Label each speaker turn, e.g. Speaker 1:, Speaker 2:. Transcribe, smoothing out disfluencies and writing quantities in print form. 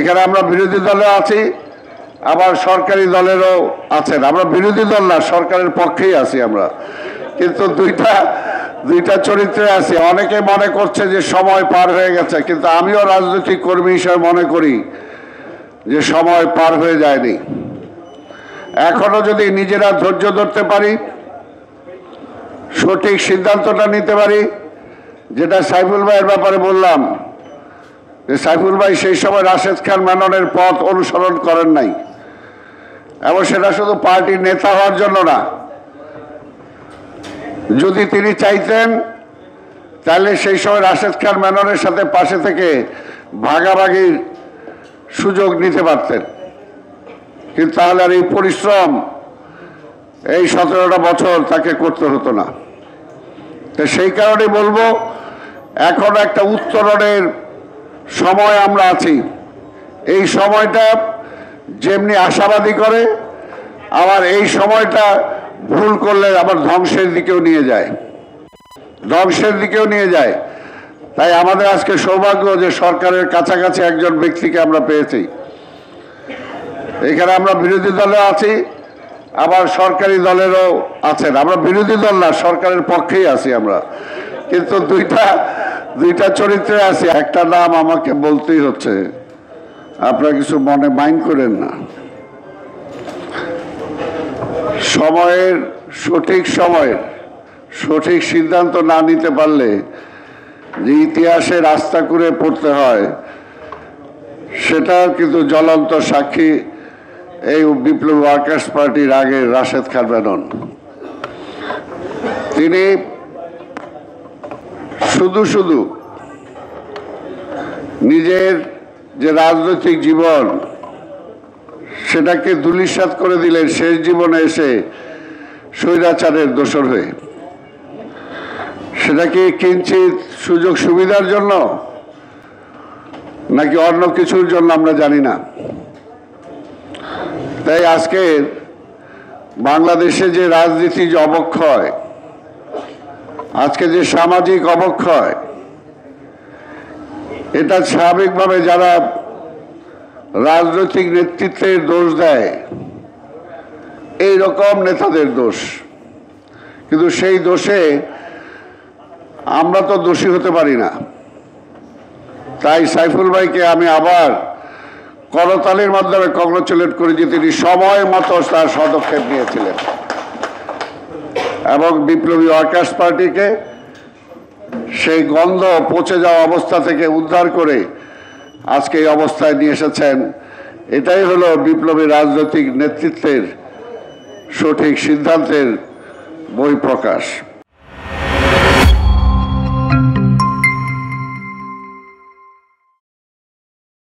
Speaker 1: এখানে আমরা বিরোধী দলে আছি, আবার সরকারি দলেরও আছেন। আমরা বিরোধী দল না, সরকারের পক্ষেই আছি আমরা, কিন্তু দুইটা চরিত্রে আছি। অনেকে মনে করছে যে সময় পার হয়ে গেছে, কিন্তু আমিও রাজনৈতিক কর্মী হিসেবে মনে করি যে সময় পার হয়ে যায়নি। এখনো যদি নিজেরা ধৈর্য ধরতে পারি, সঠিক সিদ্ধান্তটা নিতে পারি, যেটা সাইফুল ভাইয়ের ব্যাপারে বললাম যে সাইফুল ভাই সেই সময় রাশেদ খান মেননের পথ অনুসরণ করেন নাই, এবং সেটা শুধু পার্টির নেতা হওয়ার জন্য না। যদি তিনি চাইতেন তাহলে সেই সময় রাশেদ খান মেননের সাথে পাশে থেকে ভাগাভাগির সুযোগ নিতে পারতেন, কিন্তু তাহলে আর এই পরিশ্রম এই 17টা বছর তাকে করতে হতো না। তো সেই কারণে বলবো, এখন একটা উত্তরণের সময় আমরা আছি। এই সময়টা যেমনি আশাবাদী করে, আবার এই সময়টা ভুল করলে আবার ধ্বংসের দিকেও নিয়ে যায়। তাই আমাদের আজকে সৌভাগ্য যে সরকারের কাছাকাছি একজন ব্যক্তিকে আমরা পেয়েছি। এখানে আমরা বিরোধী দলে আছি, আবার সরকারি দলেরও আছেন। আমরা বিরোধী দল না, সরকারের পক্ষেই আছি আমরা, কিন্তু দুইটা চরিত্রে আছি। একটা নাম আমাকে বলতেই হচ্ছে, আপনারা কিছু মনে মাইন্ড করেন না। সঠিক সিদ্ধান্ত না নিতে পারলে যে ইতিহাসে রাস্তা করে পড়তে হয়, সেটা কিন্তু জ্বলন্ত সাক্ষী এই বিপ্লবী ওয়ার্কার্স পার্টির আগের রাশেদ খান মেনন। তিনি শুধু নিজের যে রাজনৈতিক জীবন সেটাকে ধূলিসাৎ করে দিলেন শেষ জীবনে এসে স্বৈরাচারের দোসর হয়ে। সেটা কি কিঞ্চিত সুযোগ সুবিধার জন্য নাকি অন্য কিছুর জন্য আমরা জানি না। তাই আজকে বাংলাদেশে যে রাজনীতি যে অবক্ষয়, আজকে যে সামাজিক অবক্ষয়, এটা স্বাভাবিকভাবে যারা রাজনৈতিক নেতৃত্বের দোষ দেয়, এই রকম নেতাদের দোষ। কিন্তু সেই দোষে আমরা তো দোষী হতে পারি না। তাই সাইফুল ভাইকে আমি আবার করতালির মাধ্যমে কংগ্রেচুলেট করি যে তিনি সময় মতো তার পদক্ষেপ নিয়েছিলেন, এবং বিপ্লবী ওয়ার্কার্স পার্টিকে সেই গন্ধ পচে যাওয়া অবস্থা থেকে উদ্ধার করে আজকে এই অবস্থায় নিয়ে এসেছেন। এটাই হলো বিপ্লবী রাজনৈতিক নেতৃত্বের সঠিক সিদ্ধান্তের বহিঃপ্রকাশ।